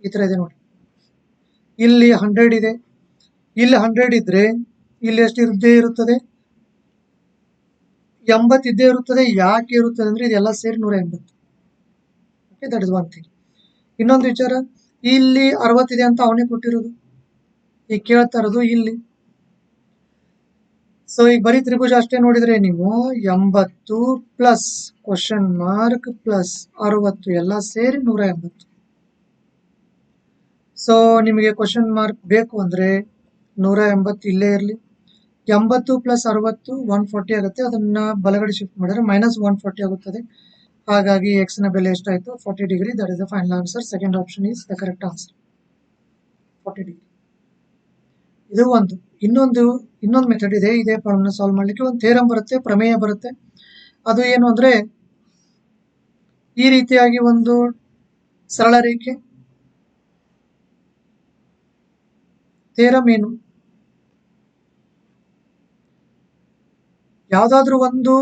A: ಈ ತರ ಇದೆ ನೋಡಿ. ಇಲ್ಲಿ 100 ಇದೆ, ಇಲ್ಲಿ 100 ಇದ್ರೆ ಇಲ್ಲಿ ಎಷ್ಟು ಇದ್ದೇ ಇರುತ್ತದೆ? 80 ಇದ್ದೇ ಇರುತ್ತದೆ. ಯಾಕೆ ಇರುತ್ತದೆ ಅಂದ್ರೆ ಇದೆಲ್ಲ ಸೇರಿ 180. Okay, that is one thing. ಇನ್ನೊಂದು ವಿಚಾರ, ಇಲ್ಲಿ 60 ಇದೆ ಅಂತ ಅವನೇ ಕೊಟ್ಟಿರೋದು. ಈಗ ಕೇಳ್ತಾ ಇರೋದು ಇಲ್ಲಿ. ಸೊ ಈಗ ಬರೀ ತ್ರಿಭುಜ ಅಷ್ಟೇ ನೋಡಿದ್ರೆ ನೀವು 80 ಪ್ಲಸ್ ಕ್ವಶನ್ ಮಾರ್ಕ್ ಪ್ಲಸ್ 60 ಎಲ್ಲ ಸೇರಿ 180. ಸೊ ನಿಮಗೆ ಕ್ವಶನ್ ಮಾರ್ಕ್ ಬೇಕು ಅಂದ್ರೆ 180 ಇಲ್ಲೇ ಇರಲಿ. 80 + 60 140 ಆಗುತ್ತೆ. ಅದನ್ನ ಬಲಗಡೆ ಶಿಫ್ಟ್ ಮಾಡಿದ್ರೆ -140 ಆಗುತ್ತದೆ. ಹಾಗಾಗಿ ಎಕ್ಸ್ ನ ಬೆಲೆ ಎಷ್ಟಾಯ್ತು? 40 degree. That is the final answer. Second option is the correct answer, 40 degree. ಇದು ಒಂದು. ಇನ್ನೊಂದು ಮೆಥಡ್ ಇದೆ. ಇದೇ ಪ್ರಾಬ್ಲಮ್ ಸಾಲ್ವ್ ಮಾಡ್ಲಿಕ್ಕೆ ಒಂದು ಥಿಯರಮ್ ಬರುತ್ತೆ, ಪ್ರಮೇಯ ಬರುತ್ತೆ. ಅದು ಏನು ಅಂದ್ರೆ ಈ ರೀತಿಯಾಗಿ ಒಂದು ಸರಳ ರೇಖೆ. ಥಿಯರಮ್ ಏನು? ಯಾವ್ದಾದ್ರು ಒಂದು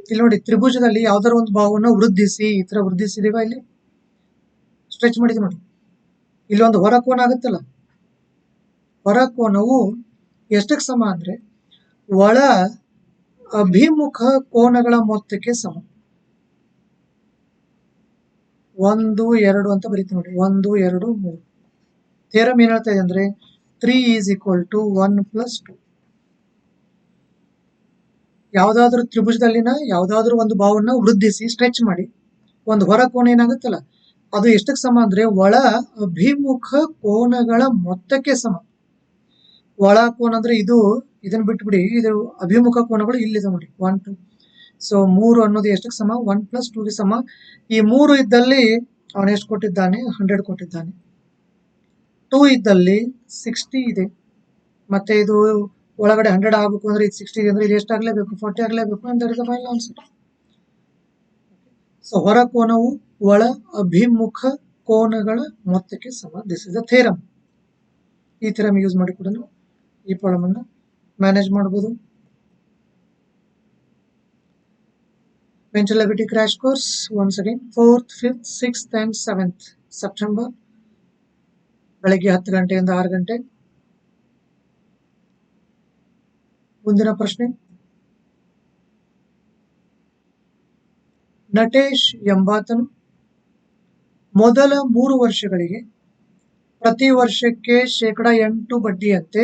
A: ಇಲ್ಲಿ ನೋಡಿ, ತ್ರಿಭುಜದಲ್ಲಿ ಯಾವ್ದಾರ ಒಂದು ಭಾವವನ್ನು ವೃದ್ಧಿಸಿ, ಈ ತರ ವೃದ್ಧಿಸಿದೀವ, ಇಲ್ಲಿ ಸ್ಟ್ರೆಚ್ ಮಾಡಿದ್ವಿ ನೋಡಿ. ಇಲ್ಲಿ ಒಂದು ಹೊರ ಕೋನ ಆಗುತ್ತಲ್ಲ, ಹೊರ ಕೋನವು ಎಷ್ಟಕ್ಕೆ ಸಮ ಅಂದ್ರೆ ಒಳ ಅಭಿಮುಖ ಕೋನಗಳ ಮೊತ್ತಕ್ಕೆ ಸಮ. 1, 2 ಅಂತ ಬರೀತೀವಿ ನೋಡಿ. 1, 2, 3. ಥಿಯರಮ್ ಏನ್ ಹೇಳ್ತಾ ಇದೆ ಅಂದ್ರೆ 3 = 1 + 2. ಯಾವ್ದಾದ್ರು ತ್ರಿಭುಜದಲ್ಲಿನ ಯಾವ್ದಾದ್ರು ಒಂದು ಭಾವವನ್ನು ವೃದ್ಧಿಸಿ, ಸ್ಟ್ರೆಚ್ ಮಾಡಿ, ಒಂದು ಹೊರ ಕೋನ ಏನಾಗುತ್ತಲ್ಲ ಅದು ಎಷ್ಟಕ್ಕೆ ಸಮ ಅಂದ್ರೆ ಒಳ ಅಭಿಮುಖ ಕೋನಗಳ ಮೊತ್ತಕ್ಕೆ ಸಮ. ಒಳ ಕೋನ ಅಂದ್ರೆ ಇದನ್ನ ಬಿಟ್ಬಿಡಿ, ಇದು ಅಭಿಮುಖ ಕೋನಗಳು ಇಲ್ಲಿದೆ ನೋಡಿ, 1, 2. ಸೊ 3 ಅನ್ನೋದು ಎಷ್ಟಕ್ಕೆ ಸಮ? 1 + 2 ಗೆ ಸಮ. ಈ 3 ಇದ್ದಲ್ಲಿ ಅವನು ಎಷ್ಟು ಕೊಟ್ಟಿದ್ದಾನೆ? 100 ಕೊಟ್ಟಿದ್ದಾನೆ. 2 ಇದ್ದಲ್ಲಿ 60 ಇದೆ. ಮತ್ತೆ ಇದು ಒಳಗಡೆ 100 ಆಗಬೇಕು ಅಂದ್ರೆ ಇದು 60 ಇದೆ ಅಂದ್ರೆ ಇದು ಎಷ್ಟಾಗಲೇಬೇಕು? 40 ಆಗಲೇಬೇಕು. ಅಂತ ಹೇಳಿದ ಫೈನಲ್ ಆನ್ಸರ್. ಸೊ ಹೊರ ಕೋನವು ಒಳ ಅಭಿಮುಖ ಕೋನಗಳ ಮೊತ್ತಕ್ಕೆ ಸಮ. This is the theorem. ಈ ಥಿಯರಮ್ ಯೂಸ್ ಮಾಡಿ ಕೂಡ ನಾವು ಈ ಪ್ರಾಬ್ಲಮ್ ಅನ್ನು ಮ್ಯಾನೇಜ್ ಮಾಡಬಹುದು. Mental Ability Crash Course once again 4th, 5th, 6th and 7th September, ಬೆಳಗ್ಗೆ 10 ಗಂಟೆಯಿಂದ 6 ಗಂಟೆ. ಮುಂದಿನ ಪ್ರಶ್ನೆ, ನಟೇಶ್ ಎಂಬಾತನು ಮೊದಲ 3 ವರ್ಷಗಳಿಗೆ ಪ್ರತಿ ವರ್ಷಕ್ಕೆ 8% ಬಡ್ಡಿಯಂತೆ,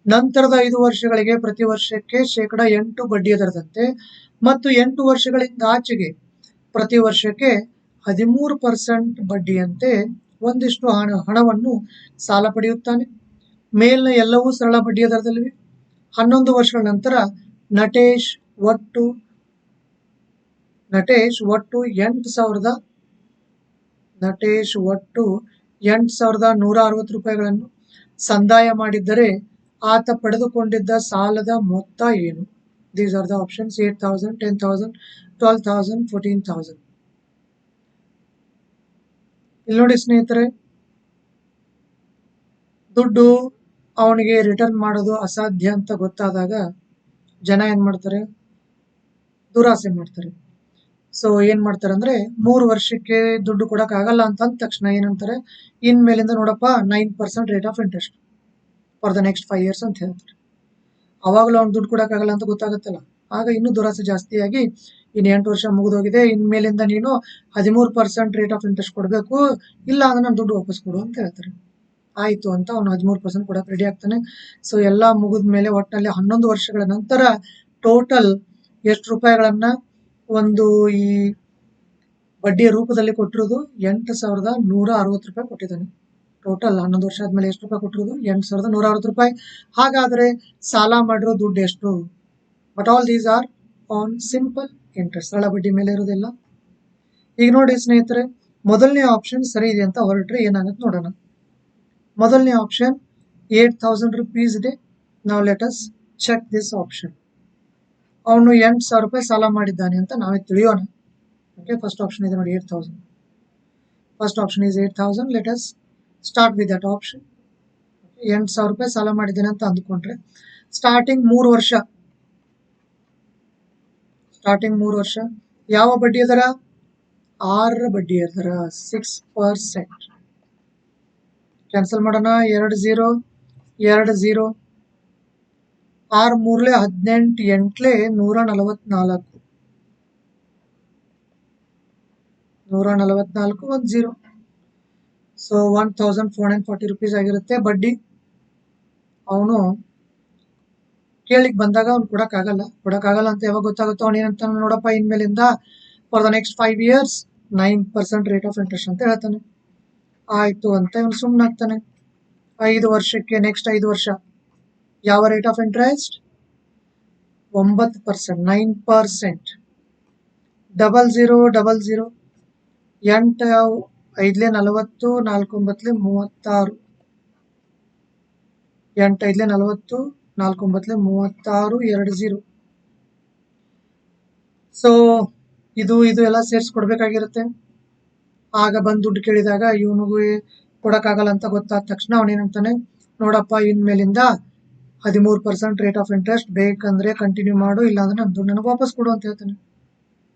A: ನಂತರದ 5 ವರ್ಷಗಳಿಗೆ ಪ್ರತಿ ವರ್ಷಕ್ಕೆ 8% ಬಡ್ಡಿಯ ದರದಂತೆ ಮತ್ತು 8 ವರ್ಷಗಳಿಂದ ಆಚೆಗೆ ಪ್ರತಿ ವರ್ಷಕ್ಕೆ 13% ಬಡ್ಡಿಯಂತೆ ಒಂದಿಷ್ಟು ಹಣವನ್ನು ಸಾಲ ಪಡೆಯುತ್ತಾನೆ. ಮೇಲಿನ ಎಲ್ಲವೂ ಸರಳ ಬಡ್ಡಿಯ ದರದಲ್ಲಿವೆ. 11 ವರ್ಷಗಳ ನಂತರ ನಟೇಶ್ ಒಟ್ಟು 8,160 ರೂಪಾಯಿಗಳನ್ನು ಸಂದಾಯ ಮಾಡಿದ್ದರೆ ಆತ ಪಡೆದುಕೊಂಡಿದ್ದ ಸಾಲದ ಮೊತ್ತ ಏನು? These are the options: 8,000, 10,000, 12,000, 14,000. ಇಲ್ಲಿ ನೋಡಿ ಸ್ನೇಹಿತರೆ, ದುಡ್ಡು ಅವನಿಗೆ ರಿಟರ್ನ್ ಮಾಡೋದು ಅಸಾಧ್ಯ ಅಂತ ಗೊತ್ತಾದಾಗ ಜನ ಏನ್ ಮಾಡ್ತಾರೆ? ದುರಾಸೆ ಮಾಡ್ತಾರೆ. ಸೊ ಏನ್ ಮಾಡ್ತಾರೆ ಅಂದ್ರೆ 3 ವರ್ಷಕ್ಕೆ ದುಡ್ಡು ಕೊಡಕ್ ಆಗಲ್ಲ ಅಂತ ಅಂದ ತಕ್ಷಣ ಏನಂತಾರೆ? ಇನ್ಮೇಲಿಂದ ನೋಡಪ್ಪ 9% rate of interest for the next 5 years ಅಂತ ಹೇಳ್ತಾರೆ. ಅವಾಗಲೂ ಅವ್ನು ದುಡ್ಡು ಕೊಡಕ್ಕಾಗಲ್ಲ ಅಂತ ಗೊತ್ತಾಗುತ್ತಲ್ಲ, ಆಗ ಇನ್ನೂ ದುರಾಸೆ ಜಾಸ್ತಿಯಾಗಿ ಇನ್ನು 8 ವರ್ಷ ಮುಗಿದೋಗಿದೆ, ಇನ್ಮೇಲಿಂದ ನೀನು 13% ರೇಟ್ ಆಫ್ ಇಂಟ್ರೆಸ್ಟ್ ಕೊಡಬೇಕು, ಇಲ್ಲ ಅಂದ್ರೆ ನಾನು ದುಡ್ಡು ವಾಪಸ್ ಕೊಡು ಅಂತ ಹೇಳ್ತಾರೆ. ಆಯ್ತು ಅಂತ ಅವನು 13% ಕೊಡಕ್ಕೆ ರೆಡಿ ಆಗ್ತಾನೆ. ಸೊ ಎಲ್ಲ ಮುಗಿದ್ಮೇಲೆ ಒಟ್ಟಿನಲ್ಲಿ 11 ವರ್ಷಗಳ ನಂತರ ಟೋಟಲ್ ಎಷ್ಟು ರೂಪಾಯಿಗಳನ್ನ ಒಂದು ಈ ಬಡ್ಡಿಯ ರೂಪದಲ್ಲಿ ಕೊಟ್ಟಿರೋದು? 8,160 ರೂಪಾಯಿ ಕೊಟ್ಟಿದ್ದಾನೆ. ಟೋಟಲ್ 11 ವರ್ಷ ಆದ್ಮೇಲೆ ಎಷ್ಟು ರೂಪಾಯಿ ಕೊಟ್ಟಿರೋದು? 8,160 ರೂಪಾಯಿ. ಹಾಗಾದ್ರೆ ಸಾಲ ಮಾಡಿರೋ ದುಡ್ಡು ಎಷ್ಟು? But all these are on simple interest, ಸರಳ ಬಡ್ಡಿ ಮೇಲೆ ಇರೋದಿಲ್ಲ. ಈಗ ನೋಡಿ ಸ್ನೇಹಿತರೆ, ಮೊದಲನೇ ಆಪ್ಷನ್ ಸರಿ ಇದೆ ಅಂತ ಹೊರಟ್ರೆ ಏನಾಗುತ್ತೆ ನೋಡೋಣ. ಮೊದಲನೇ ಆಪ್ಷನ್ 8,000 rupees ಇದೆ. ನಾವು let us check this option. ಅವನು 8,000 ರೂಪಾಯಿ ಸಾಲ ಮಾಡಿದ್ದಾನೆ ಅಂತ ನಾವೇ ತಿಳಿಯೋಣ. ಓಕೆ, ಫಸ್ಟ್ ಆಪ್ಷನ್ ಇದೆ ನೋಡಿ 8,000. First option is 8,000. Let us start with that option. 8,000 ರೂಪಾಯಿ ಸಾಲ ಮಾಡಿದ್ದೇನೆ ಅಂತ ಅಂದ್ಕೊಂಡ್ರೆ ಸ್ಟಾರ್ಟಿಂಗ್ 3 ವರ್ಷ ಯಾವ ಬಡ್ಡಿಯ ದರ? 6 ಬಡ್ಡಿಯ ದರ, 6%. ಕ್ಯಾನ್ಸಲ್ ಮಾಡೋಣ. 2 0 2 0, 6 3 18, 8 144, 144 1 0. ಸೊ 1,440 ರೂಪೀಸ್ ಆಗಿರುತ್ತೆ ಬಡ್ಡಿ. ಅವನು ಕೇಳಿಕ್ ಬಂದಾಗ ಅವ್ನು ಕೊಡಕ್ಕಾಗಲ್ಲ ಅಂತ ಯಾವಾಗ ಗೊತ್ತಾಗುತ್ತೋ ಅವ್ನು ಏನಂತ ನೋಡಪ್ಪ, ಇನ್ಮೇಲಿಂದ for the next 5 years 9% rate of interest ಅಂತ ಹೇಳ್ತಾನೆ. ಆಯ್ತು ಅಂತ ಇವನು ಸುಮ್ಮನಾಗ್ತಾನೆ. 5 ವರ್ಷಕ್ಕೆ ನೆಕ್ಸ್ಟ್ 5 ವರ್ಷ ಯಾವ ರೇಟ್ ಆಫ್ ಇಂಟ್ರೆಸ್ಟ್? 9%, 9%. 0 0 0 0, 8 5 40, 4 9 36, 8 5 40, 4 9 36, 2 0. ಸೊ ಇದು ಎಲ್ಲ ಸೇರ್ಸಿ ಕೊಡ್ಬೇಕಾಗಿರುತ್ತೆ. ಆಗ ಬಂದು ದುಡ್ಡು ಕೇಳಿದಾಗ ಇವನಿಗೂ ಕೊಡಕ್ಕಾಗಲ್ಲ ಅಂತ ಗೊತ್ತಾದ ತಕ್ಷಣ ಅವನೇನಂತಾನೆ, ನೋಡಪ್ಪ ಇನ್ಮೇಲಿಂದ 13% ರೇಟ್ ಆಫ್ ಇಂಟ್ರೆಸ್ಟ್, ಬೇಕಂದ್ರೆ ಕಂಟಿನ್ಯೂ ಮಾಡು, ಇಲ್ಲಾಂದ್ರೆ ನನ್ನ ದುಡ್ಡು ನನಗೆ ವಾಪಸ್ ಕೊಡು ಅಂತ ಹೇಳ್ತಾನೆ.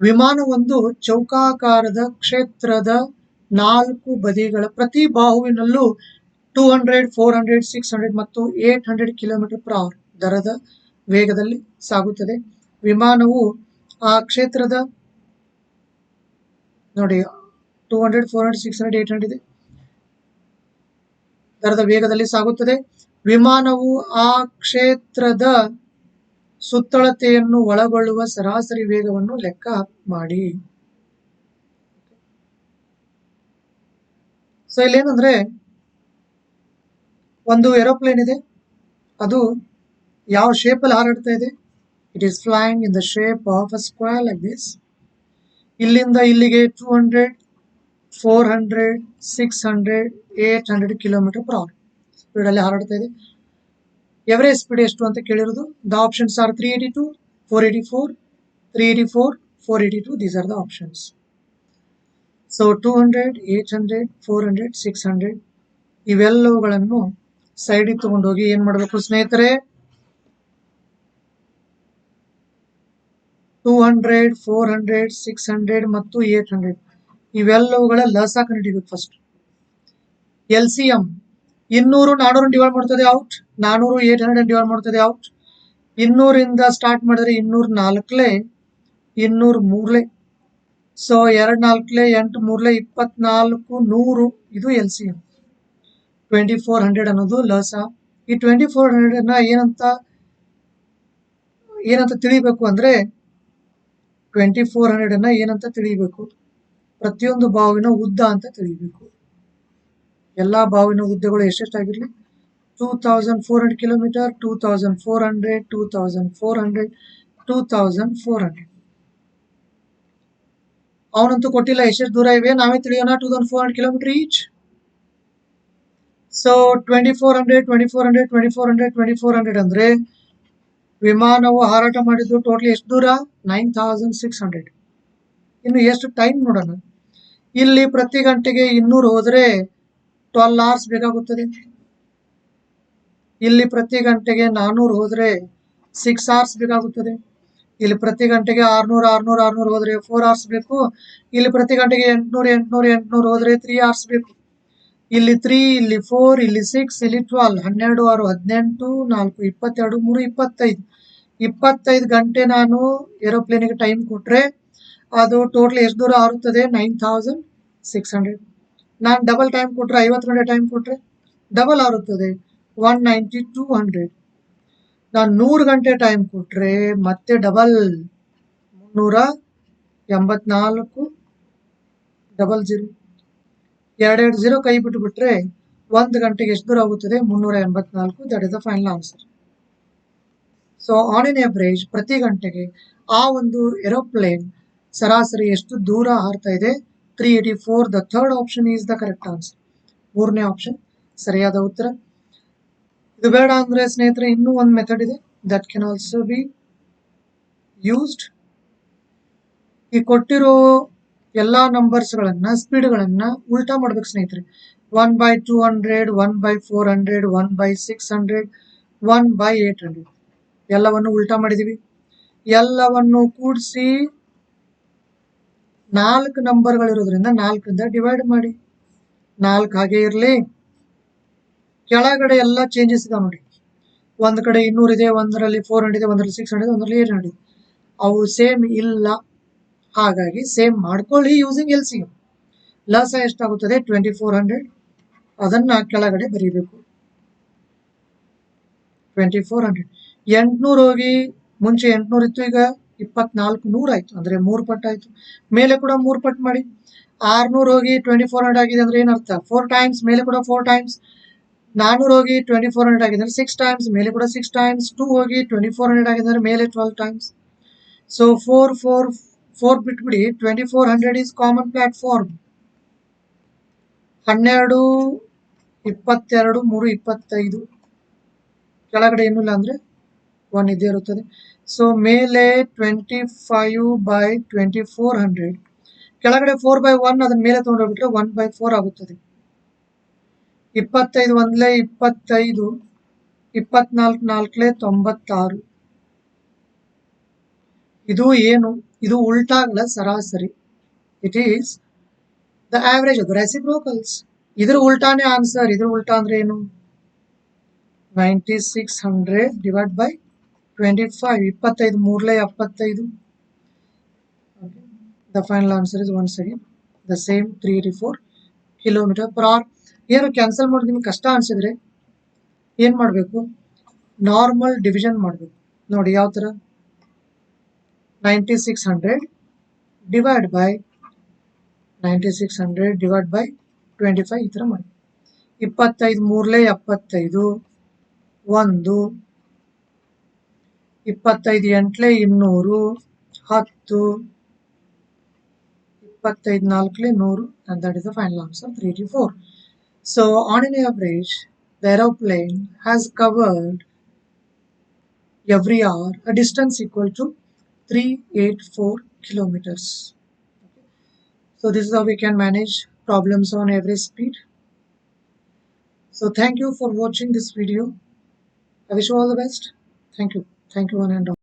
A: ವಿಮಾನವೊಂದು ಚೌಕಾಕಾರದ ಕ್ಷೇತ್ರದ 4 ಬದಿಗಳ ಪ್ರತಿ ಬಾಹುವಿನಲ್ಲೂ 200, 400, 600 ಮತ್ತು 800 km/h ದರದ ವೇಗದಲ್ಲಿ ಸಾಗುತ್ತದೆ. ವಿಮಾನವು ಆ ಕ್ಷೇತ್ರದ ನೋಡಿ 200, 400, 600, 800 ಇದೆ, ದರದ ವೇಗದಲ್ಲಿ ಸಾಗುತ್ತದೆ. ವಿಮಾನವು ಆ ಕ್ಷೇತ್ರದ ಸುತ್ತಳತೆಯನ್ನು ಒಳಗೊಳ್ಳುವ ಸರಾಸರಿ ವೇಗವನ್ನು ಲೆಕ್ಕ ಮಾಡಿ. ಸೊ ಇಲ್ಲೇನಂದ್ರೆ ಒಂದು ಏರೋಪ್ಲೇನ್ ಇದೆ, ಅದು ಯಾವ ಶೇಪ್ ಅಲ್ಲಿ ಹಾರಾಡ್ತಾ ಇದೆ? It is flying in the shape of a square like this. ಇಲ್ಲಿಂದ ಇಲ್ಲಿಗೆ 200, 400, 600, 800 km/h ಸ್ಪೀಡ್ ಅಲ್ಲಿ ಹಾರಾಡ್ತಾ ಇದೆ. ಎವರೇಜ್ ಸ್ಪೀಡ್ ಎಷ್ಟು ಅಂತ ಕೇಳಿರೋದು. The options are 382, 484, 384, 482. These are the options. So 200, 800, 400, 600 ಇವೆಲ್ಲವುಗಳನ್ನು ಸೈಡಿಗೆ ತಗೊಂಡೋಗಿ ಏನ್ ಮಾಡಬೇಕು ಸ್ನೇಹಿತರೆ? 200, 400, 600 ಮತ್ತು 800 ಇವೆಲ್ಲವುಗಳ ಲಸ ಕಂಡುಹಿಡಿಬೇಕು. ಫಸ್ಟ್ LCM 200 400 ಡಿವೈಡ್ ಮಾಡ್ತದೆ ಔಟ್, 400 800 ಡಿವೈಡ್ ಮಾಡ್ತದೆ ಔಟ್. 200 ಸ್ಟಾರ್ಟ್ ಮಾಡಿದ್ರೆ 204, 203. ಸೊ 2 4 8 3 24, 100 ಇದು LCM. 2400 ಅನ್ನೋದು ಲಸ. ಈ 2400 ಏನಂತ ತಿಳಿಬೇಕು ಅಂದ್ರೆ 2400 ಏನಂತ ತಿಳಿಬೇಕು? ಪ್ರತಿಯೊಂದು ಬಾವಿನ ಉದ್ದ ಅಂತ ತಿಳಿಬೇಕು. ಎಲ್ಲಾ ಬಾವಿನ ಉದ್ದಗಳು ಎಷ್ಟೆಷ್ಟಾಗಿರ್ಲಿ, 2400 km, 2400, 2400, 2400. ಅವನಂತೂ ಕೊಟ್ಟಿಲ್ಲ ಎಷ್ಟೆಷ್ಟು ದೂರ ಇವೆ, ನಾವೇ ತಿಳಿಯೋಣ. 2400 km ಈಚ್. ಸೊ 2400, 2400, 2400, 2400 ಅಂದ್ರೆ ವಿಮಾನವು ಹಾರಾಟ ಮಾಡಿದ್ದು ಟೋಟಲ್ ಎಷ್ಟು ದೂರ? 9600. ಇನ್ನು ಎಷ್ಟು ಟೈಮ್ ನೋಡೋಣ. ಇಲ್ಲಿ ಪ್ರತಿ ಗಂಟೆಗೆ 200 ಹೋದ್ರೆ 12 hours ಬೇಕಾಗುತ್ತದೆ. ಇಲ್ಲಿ ಪ್ರತಿ ಗಂಟೆಗೆ 400 ಹೋದ್ರೆ 6 hours ಬೇಕಾಗುತ್ತದೆ. ಇಲ್ಲಿ ಪ್ರತಿ ಗಂಟೆಗೆ 600, 600, 600 ಹೋದ್ರೆ 4 hours ಬೇಕು. ಇಲ್ಲಿ ಪ್ರತಿ ಗಂಟೆಗೆ 800, 800, 800 ಹೋದ್ರೆ 3 hours ಬೇಕು. ಇಲ್ಲಿ 3, ಇಲ್ಲಿ 4, ಇಲ್ಲಿ 6, ಇಲ್ಲಿ 12, 12 6 18, 4 22, 3 25. 25 ಗಂಟೆ ನಾನು ಏರೋಪ್ಲೇನಿಗೆ ಟೈಮ್ ಕೊಟ್ರೆ ಅದು ಟೋಟಲ್ ಎಷ್ಟು ದೂರ ಹಾರುತ್ತದೆ? 9600. ನಾನು ಡಬಲ್ ಟೈಮ್ ಕೊಟ್ರೆ 50 ಗಂಟೆ ಟೈಮ್ ಕೊಟ್ರೆ ಡಬಲ್ ಹಾರುತ್ತದೆ 190, 200. ನಾನು 100 ಗಂಟೆ ಟೈಮ್ ಕೊಟ್ರೆ ಮತ್ತೆ ಡಬಲ್ 384, 00. 2 ಕೈ ಬಿಟ್ಟು ಬಿಟ್ರೆ 1 ಗಂಟೆಗೆ ಎಷ್ಟು ದೂರ ಆಗುತ್ತದೆ? 384. That is the final answer. So on N average ಪ್ರತಿ ಗಂಟೆಗೆ ಆ ಒಂದು ಏರೋಪ್ಲೇನ್ ಸರಾಸರಿ ಎಷ್ಟು ದೂರ ಹಾರ್ತಾ ಇದೆ? 384. The third option is the correct answer. 3ನೇ ಆಪ್ಷನ್ ಸರಿಯಾದ ಉತ್ತರ. ಇದು ಬೇಡ ಅಂದ್ರೆ ಸ್ನೇಹಿತರೆ ಇನ್ನೂ ಒಂದು ಮೆಥಡ್ ಇದೆ, that can also be used. ಈ ಕೊಟ್ಟಿರೋ ಎಲ್ಲಾ ನಂಬರ್ಸ್ಗಳನ್ನ ಸ್ಪೀಡ್ಗಳನ್ನ ಉಲ್ಟಾ ಮಾಡ್ಬೇಕು ಸ್ನೇಹಿತರೆ. 1/200, 1/400, 1/600, 1/800 ಎಲ್ಲವನ್ನು ಉಲ್ಟಾ ಮಾಡಿದೀವಿ. ಎಲ್ಲವನ್ನು ಕೂಡಿಸಿ 4 ನಂಬರ್ಗಳಿರೋದ್ರಿಂದ 4ರಿಂದ ಡಿವೈಡ್ ಮಾಡಿ. 4 ಹಾಗೆ ಇರಲಿ. ಕೆಳಗಡೆ ಎಲ್ಲ ಚೇಂಜಸ್ ಇದಾವೆ ನೋಡಿ. ಒಂದ್ ಕಡೆ 200 ಇದೆ, ಒಂದರಲ್ಲಿ 400 ಇದೆ, ಒಂದರಲ್ಲಿ 600 ಇದೆ, ಒಂದರಲ್ಲಿ 800 ಇದೆ. ಅವು ಸೇಮ್ ಇಲ್ಲ. ಹಾಗಾಗಿ ಸೇಮ್ ಮಾಡ್ಕೊಳ್ಳಿ ಯೂಸಿಂಗ್ LCM. ಲಸ ಎಷ್ಟಾಗುತ್ತದೆ? 2400. ಅದನ್ನ ಕೆಳಗಡೆ ಬರೀಬೇಕು. 2400. 800 ಹೋಗಿ ಮುಂಚೆ 800 ಇತ್ತು, ಈಗ 2400 ಆಯ್ತು. ಅಂದ್ರೆ 3 ಪಟ್ಟು ಆಯ್ತು. ಮೇಲೆ ಕೂಡ 3 ಪಟ್ಟು ಮಾಡಿ. 600 ಹೋಗಿ 2400 ಆಗಿದೆ ಅಂದ್ರೆ ಏನರ್ಥ? 4 ಟೈಮ್ಸ್. ಮೇಲೆ ಕೂಡ 4 ಟೈಮ್ಸ್. 400 ಹೋಗಿ 2400 ಆಗಿದೆ ಅಂದ್ರೆ 6 ಟೈಮ್ಸ್. ಮೇಲೆ ಕೂಡ 6 ಟೈಮ್ಸ್. 2 ಹೋಗಿ 2400 ಆಗಿದೆ ಅಂದ್ರೆ ಮೇಲೆ 12 ಟೈಮ್ಸ್. ಸೊ 4 ಬಿಟ್ಬಿಡಿ. 2400 is ಕಾಮನ್ ಪ್ಲಾಟ್ಫಾರ್ಮ್. 12, 22, 3, 25. ಕೆಳಗಡೆ ಏನಿಲ್ಲ ಅಂದ್ರೆ 1 ಇದ್ದೇ ಇರುತ್ತದೆ. ಸೊ ಮೇಲೆ 25/2400. ಕೆಳಗಡೆ 4/1 ಅದನ್ನ ಮೇಲೆ ತಗೊಂಡೋಗ್ಬಿಟ್ರೆ 1/4 ಆಗುತ್ತದೆ. 25 1 25, 24 4 96. ಇದು ಏನು? ಇದು ಉಲ್ಟಾ ಅಲ್ಲ, ಸರಾಸರಿ. It is the average of the reciprocals. ಇದ್ರ ಉಲ್ಟಾನೇ ಆನ್ಸರ್. ಇದ್ರ ಉಲ್ಟಾ ಅಂದ್ರೆ ಏನು? 9600 divide by 25. 25 ಮೂರ್ಲೆ 75. The final answer is once again the same 384 kilometre per hour. ಏನು ಕ್ಯಾನ್ಸಲ್ ಮಾಡೋದು ನಿಮ್ಗೆ ಕಷ್ಟ ಅನ್ಸಿದ್ರೆ ಏನು ಮಾಡಬೇಕು? ನಾರ್ಮಲ್ ಡಿವಿಷನ್ ಮಾಡಬೇಕು. ನೋಡಿ ಯಾವ ಥರ, 9600 ಡಿವೈಡ್ ಬೈ 9600 ಡಿವೈಡ್ ಬೈ 25 ಈ ಥರ ಮಾಡಿ. 25 ಮೂರ್ಲೆ 75, 1, 25 ಎಂಟ್ಲೆ 200, 10, 25 ನಾಲ್ಕಲೆ 100, and that is the final answer 384. So on an average, the aeroplane has covered every hour a distance equal to 384 kilometers. So this is how we can manage problems on average speed. So thank you for watching this video. I wish you all the best. Thank you one and all.